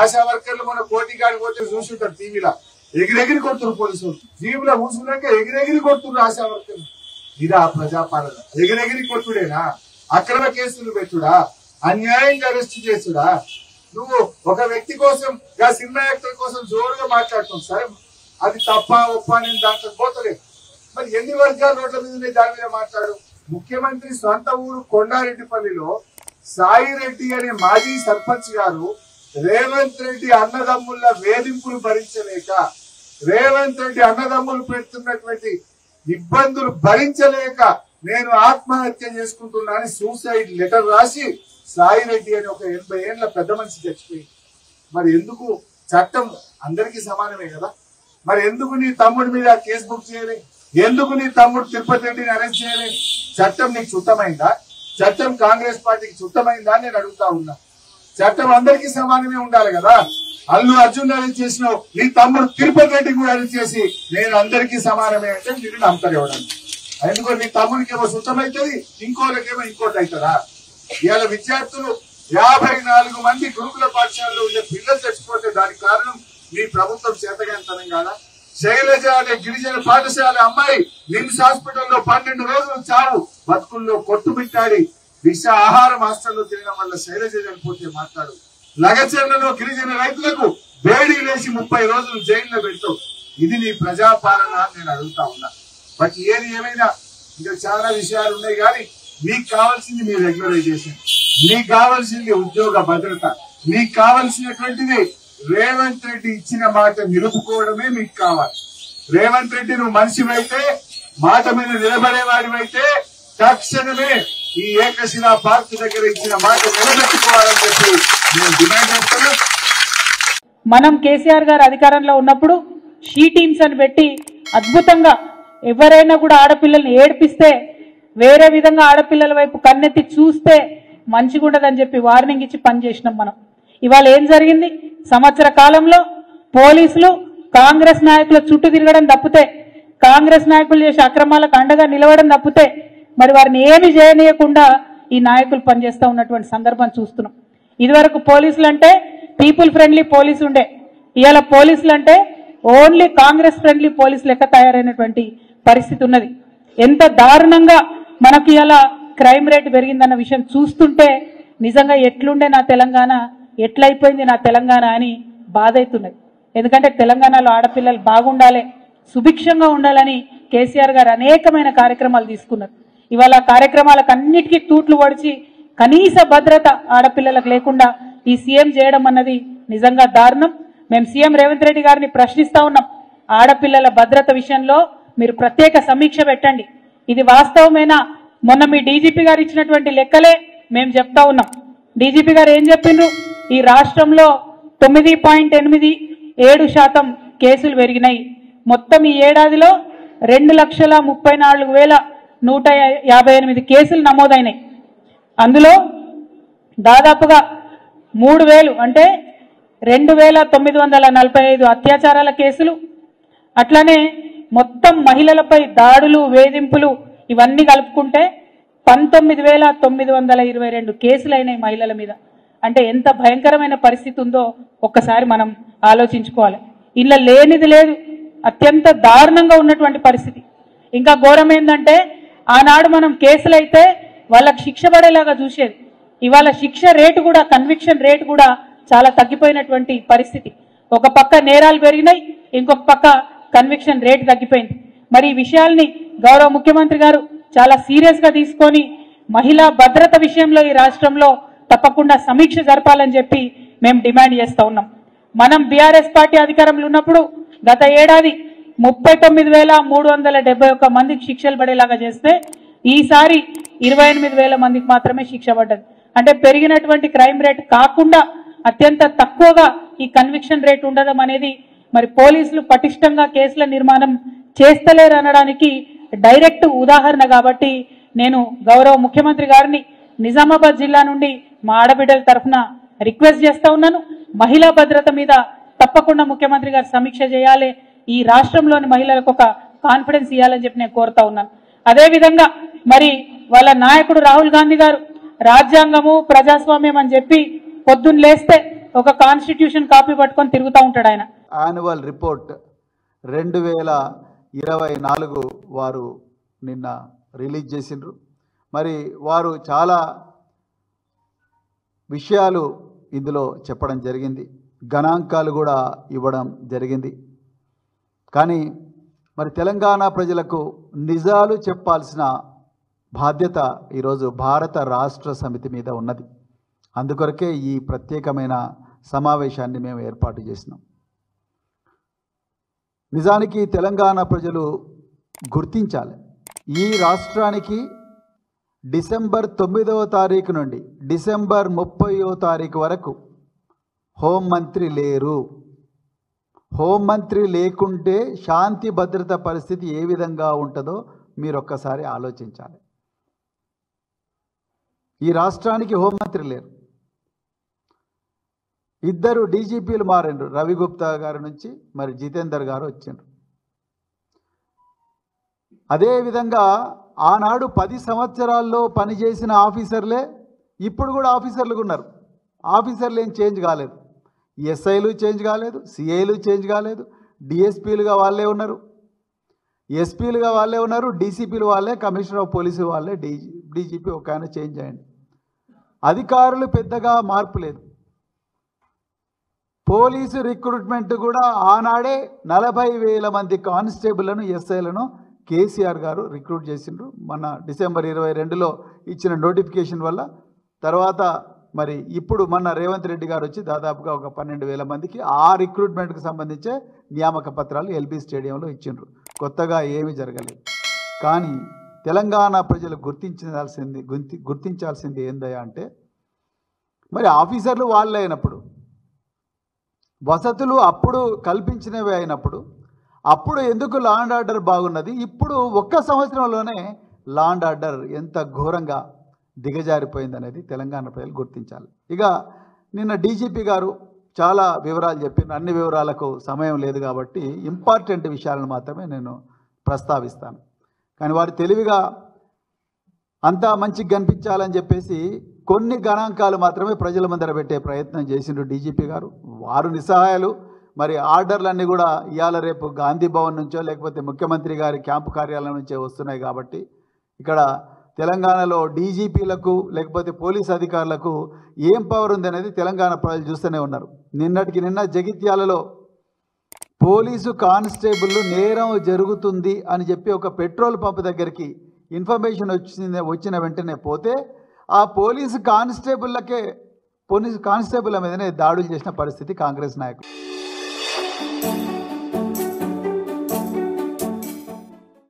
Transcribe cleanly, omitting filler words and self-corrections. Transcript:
ఆశా వర్కర్లు మన కోటి కాడికి పోతే చూస్తుంటారు టీవీలో ఎగిరెగిరి కొడుతున్నారు పోలీసులు జీబులో కూర్చున్నాక ఎగిరెగిరి కొడుతున్నారు ఆశా వర్కర్లు. ఇదా ప్రజాపాలన? ఎగిరెగిరి కొట్టుడేనా? అక్రమ కేసులు పెట్టుడా? అన్యాయంగా అరెస్ట్ చేసుడా? నువ్వు ఒక వ్యక్తి కోసం సినిమా యాక్టర్ కోసం జోరుగా మాట్లాడుతావు, సరే అది తప్ప ఒప్ప నేను దాంట్లో పోతలేదు. మరి ఎన్ని వర్గాల రోడ్ల మీద దాని మీద మాట్లాడు. ముఖ్యమంత్రి సొంత ఊరు కొండారెడ్డిపల్లిలో సాయిరెడ్డి అనే మాజీ సర్పంచ్ గారు రేవంత్ రెడ్డి అన్నదమ్ముల వేధింపులు భరించలేక, రేవంత్ రెడ్డి అన్నదమ్ములు పెడుతున్నటువంటి ఇబ్బందులు భరించలేక నేను ఆత్మహత్య చేసుకుంటున్నానని సూసైడ్ లెటర్ రాసి సాయిరెడ్డి అని ఒక 80 ఏళ్ల పెద్ద మనిషి చచ్చిపోయింది. మరి ఎందుకు? చట్టం అందరికీ సమానమే కదా. మరి ఎందుకు నీ తమ్ముడి మీద కేసు బుక్ చేయలే? ఎందుకు నీ తమ్ముడు తిరుపతి రెడ్డిని అరెస్ట్ చేయలే? చట్టం నీకు చుట్టమైందా? చట్టం కాంగ్రెస్ పార్టీకి చుట్టమైందా అని నేను అడుగుతా ఉన్నా. చట్టం అందరికీ సమానమే ఉండాలి కదా. అల్లు అర్జున్ అరెస్ట్ చేసినావు, నీ తమ్ముడు తిరుపతి రెడ్డి కూడా అరెస్ట్ చేసి నేను అందరికీ సమానమే అంటే మీరు నమ్ముతారు ఎవడని. ఎందుకో నీ తమ్ముడికేమో శుద్ధమవుతుంది, ఇంకోరికేమో ఇంకోటి అవుతుందా? ఇవాళ విద్యార్థులు 54 మంది గురుకుల పాఠశాలలో ఉండే పిల్లలు చచ్చిపోతే దానికి కారణం మీ ప్రభుత్వం చేతగానితనం కాదా? శైలజ అనే గిరిజన పాఠశాల అమ్మాయి నిమ్స్ హాస్పిటల్లో 12 రోజులు చావు బతుకుల్లో కొట్టుమిట్టాడి విష ఆహారం హాస్టల్లో తినడం వల్ల శైలజ చనిపోతే మాట్లాడు. లగచర్లలో గిరిజన రైతులకు వేడి వేసి 30 రోజులు జైల్లో పెడతావు. ఇది నీ ప్రజాపాలన నేను అడుగుతా ఉన్నా. బట్ ఏది ఏమైనా ఇంకా చాలా విషయాలు ఉన్నాయి కానీ మీకు కావాల్సింది మీ రెగ్యులరైజేషన్, మీకు కావాల్సింది ఉద్యోగ భద్రత, మీకు కావాల్సినటువంటిది రేవంత్ రెడ్డి ఇచ్చిన మాట నిలుపుకోవడమే మీకు కావాలి. రేవంత్ రెడ్డి నువ్వు మనిషివైతే, మాట మీద నిలబడేవాడివైతే తక్షణమే ఈ ఏకశిలా పార్క్ దగ్గర ఇచ్చిన మాట నిలబెట్టుకోవాలని చెప్పి నేను డిమాండ్ చేస్తాను. మనం కేసీఆర్ గారు అధికారంలో ఉన్నప్పుడు షీ టీమ్స్ అని పెట్టి అద్భుతంగా ఎవరైనా కూడా ఆడపిల్లల్ని ఏడిపిస్తే, వేరే విధంగా ఆడపిల్లల వైపు కన్నెత్తి చూస్తే మంచిగా ఉండదని చెప్పి వార్నింగ్ ఇచ్చి పనిచేసినాం మనం. ఇవాళ ఏం జరిగింది? సంవత్సర కాలంలో పోలీసులు కాంగ్రెస్ నాయకుల చుట్టూ తిరగడం తప్పితే, కాంగ్రెస్ నాయకులు చేసే అక్రమాలకు అండగా నిలవడం తప్పితే మరి వారిని ఏమి చేయనీయకుండా ఈ నాయకులు పనిచేస్తూ ఉన్నటువంటి సందర్భం చూస్తున్నాం. ఇదివరకు పోలీసులు అంటే పీపుల్ ఫ్రెండ్లీ పోలీసు ఉండే, ఇవాళ పోలీసులు అంటే ఓన్లీ కాంగ్రెస్ ఫ్రెండ్లీ పోలీసు లెక్క తయారైనటువంటి పరిస్థితి ఉన్నది. ఎంత దారుణంగా మనకి ఇలా క్రైమ్ రేట్ పెరిగిందన్న విషయం చూస్తుంటే నిజంగా ఎట్లుండే నా తెలంగాణ, ఎట్లయిపోయింది నా తెలంగాణ అని బాధ అవుతున్నది. ఎందుకంటే తెలంగాణలో ఆడపిల్లలు బాగుండాలి, సుభిక్షంగా ఉండాలని కేసీఆర్ గారు అనేకమైన కార్యక్రమాలు తీసుకున్నారు. ఇవాళ కార్యక్రమాలకు అన్నిటికీ తూట్లు పొడిచి కనీస భద్రత ఆడపిల్లలకు లేకుండా ఈ సీఎం చేయడం అన్నది నిజంగా దారుణం. మేము సీఎం రేవంత్ రెడ్డి గారిని ప్రశ్నిస్తా ఉన్నాం, ఆడపిల్లల భద్రత విషయంలో మీరు ప్రత్యేక సమీక్ష పెట్టండి. ఇది వాస్తవమేనా? మొన్న మీ డీజీపీ గారు ఇచ్చినటువంటి లెక్కలే మేము చెప్తా ఉన్నాం. డీజీపీ గారు ఏం చెప్పిండ్రు? ఈ రాష్ట్రంలో 9.87% కేసులు పెరిగినాయి. మొత్తం ఈ ఏడాదిలో 2,34,158 కేసులు నమోదైనాయి. అందులో దాదాపుగా 3,000 అంటే 2,945 అత్యాచారాల కేసులు, అట్లానే మొత్తం మహిళలపై దాడులు, వేధింపులు ఇవన్నీ కలుపుకుంటే 19,922 కేసులు అయినాయి మహిళల మీద. అంటే ఎంత భయంకరమైన పరిస్థితి ఉందో ఒక్కసారి మనం ఆలోచించుకోవాలి. ఇలా లేనిది లేదు, అత్యంత దారుణంగా ఉన్నటువంటి పరిస్థితి. ఇంకా ఘోరం ఏంటంటే ఆనాడు మనం కేసులైతే వాళ్ళకి శిక్ష పడేలాగా చూసేది. ఇవాళ శిక్ష రేటు కూడా, కన్విక్షన్ రేటు కూడా చాలా తగ్గిపోయినటువంటి పరిస్థితి. ఒక పక్క నేరాలు పెరిగినాయి, ఇంకొక పక్క కన్విక్షన్ రేటు తగ్గిపోయింది. మరి ఈ విషయాల్ని గౌరవ ముఖ్యమంత్రి గారు చాలా సీరియస్ గా తీసుకొని మహిళా భద్రత విషయంలో ఈ రాష్ట్రంలో తప్పకుండా సమీక్ష జరపాలని చెప్పి మేము డిమాండ్ చేస్తా ఉన్నాం. మనం బీఆర్ఎస్ పార్టీ అధికారంలో ఉన్నప్పుడు గత ఏడాది 39,371 మందికి శిక్షలు పడేలాగా చేస్తే ఈసారి 28,000 మందికి మాత్రమే శిక్ష పడ్డది. అంటే పెరిగినటువంటి క్రైమ్ రేట్ కాకుండా అత్యంత తక్కువగా ఈ కన్విక్షన్ రేట్ ఉండడం అనేది మరి పోలీసులు పటిష్టంగా కేసుల నిర్మాణం చేస్తలేరు అనడానికి డైరెక్ట్ ఉదాహరణ. కాబట్టి నేను గౌరవ ముఖ్యమంత్రి గారిని నిజామాబాద్ జిల్లా నుండి మా ఆడబిడ్డల తరఫున రిక్వెస్ట్ చేస్తా ఉన్నాను, మహిళా భద్రత మీద తప్పకుండా ముఖ్యమంత్రి గారు సమీక్ష చేయాలి, ఈ రాష్ట్రంలోని మహిళలకు ఒక కాన్ఫిడెన్స్ ఇవ్వాలని చెప్పి నేను కోరుతా ఉన్నాను. అదేవిధంగా మరి వాళ్ళ నాయకుడు రాహుల్ గాంధీ గారు రాజ్యాంగము ప్రజాస్వామ్యం అని చెప్పి పొద్దున్న లేస్తే ఒక కాన్స్టిట్యూషన్ కాపీ పట్టుకొని తిరుగుతూ ఉంటాడు ఆయన. యాన్యువల్ రిపోర్ట్ 2024 వారు నిన్న రిలీజ్ చేసిండ్రు. మరి వారు చాలా విషయాలు ఇందులో చెప్పడం జరిగింది, గణాంకాలు కూడా ఇవ్వడం జరిగింది. కానీ మరి తెలంగాణ ప్రజలకు నిజాలు చెప్పాల్సిన బాధ్యత ఈరోజు భారత రాష్ట్ర సమితి మీద ఉన్నది. అందుకొరకే ఈ ప్రత్యేకమైన సమావేశాన్ని మేము ఏర్పాటు చేసినాం. నిజానికి తెలంగాణ ప్రజలు గుర్తించాలి, ఈ రాష్ట్రానికి డిసెంబర్ 9వ తారీఖు నుండి డిసెంబర్ 30వ తారీఖు వరకు హోంమంత్రి లేరు. హోంమంత్రి లేకుంటే శాంతి భద్రత పరిస్థితి ఏ విధంగా ఉంటుందో మీరు ఒక్కసారి ఆలోచించాలి. ఈ రాష్ట్రానికి హోంమంత్రి లేరు. 2 డీజీపీలు మారిండ్రు, రవి గుప్తా గారి నుంచి మరి జితేందర్ గారు వచ్చిండ్రు. అదేవిధంగా ఆనాడు 10 సంవత్సరాల్లో పనిచేసిన ఆఫీసర్లే ఇప్పుడు కూడా ఆఫీసర్లుగా ఉన్నారు. ఆఫీసర్లు ఏం చేంజ్ కాలేదు, ఎస్ఐలు చేంజ్ కాలేదు, సిఐలు చేంజ్ కాలేదు, డిఎస్పీలుగా వాళ్ళే ఉన్నారు, ఎస్పీలుగా వాళ్ళే ఉన్నారు, డీసీపీలు వాళ్ళే, కమిషనర్ ఆఫ్ పోలీసు వాళ్ళే, డీజీపీ ఒక ఆయన చేంజ్ అయ్యండి. అధికారులు పెద్దగా మార్పు లేదు. పోలీసు రిక్రూట్మెంట్ కూడా ఆనాడే 40,000 మంది కానిస్టేబుల్లను ఎస్ఐలను కేసీఆర్ గారు రిక్రూట్ చేసిండ్రు. మన డిసెంబర్ 22లో ఇచ్చిన నోటిఫికేషన్ వల్ల. తర్వాత మరి ఇప్పుడు మొన్న రేవంత్ రెడ్డి గారు వచ్చి దాదాపుగా ఒక 12,000 మందికి ఆ రిక్రూట్మెంట్కి సంబంధించే నియామక పత్రాలు ఎల్బీ స్టేడియంలో ఇచ్చిండ్రు. కొత్తగా ఏమీ జరగలేదు. కానీ తెలంగాణ ప్రజలు గుర్తించాల్సింది ఏందయ్యా అంటే, మరి ఆఫీసర్లు వాళ్ళే అయినప్పుడు, వసతులు అప్పుడు కల్పించినవి అయినప్పుడు, అప్పుడు ఎందుకు లా అండ్ ఆర్డర్ బాగున్నది, ఇప్పుడు ఒక్క సంవత్సరంలోనే లా అండ్ ఆర్డర్ ఎంత ఘోరంగా దిగజారిపోయిందనేది తెలంగాణ ప్రజలు గుర్తించాలి. ఇక నిన్న డీజీపీ గారు చాలా వివరాలు చెప్పిన, అన్ని వివరాలకు సమయం లేదు కాబట్టి ఇంపార్టెంట్ విషయాలను మాత్రమే నేను ప్రస్తావిస్తాను. కానీ వారు తెలివిగా అంతా మంచిగా కనిపించాలని చెప్పేసి కొన్ని గణాంకాలు మాత్రమే ప్రజల ముందర పెట్టే ప్రయత్నం చేసిండ్రు డీజీపీ గారు. వారు నిస్సహాయాలు. మరి ఆర్డర్లన్నీ కూడా ఇవాళ రేపు గాంధీ భవన్ నుంచో లేకపోతే ముఖ్యమంత్రి గారి క్యాంపు కార్యాలయం నుంచే వస్తున్నాయి. కాబట్టి ఇక్కడ తెలంగాణలో డీజీపీలకు లేకపోతే పోలీస్ అధికారులకు ఏం పవర్ ఉందనేది తెలంగాణ ప్రజలు చూస్తూనే ఉన్నారు. నిన్నటికి నిన్న జగిత్యాలలో పోలీసు కానిస్టేబుల్ నేరం జరుగుతుంది అని చెప్పి ఒక పెట్రోల్ పంప్ దగ్గరికి ఇన్ఫర్మేషన్ వచ్చిన వెంటనే పోతే ఆ పోలీసు కానిస్టేబుల్ల మీదనే దాడులు చేసిన పరిస్థితి కాంగ్రెస్ నాయకులు.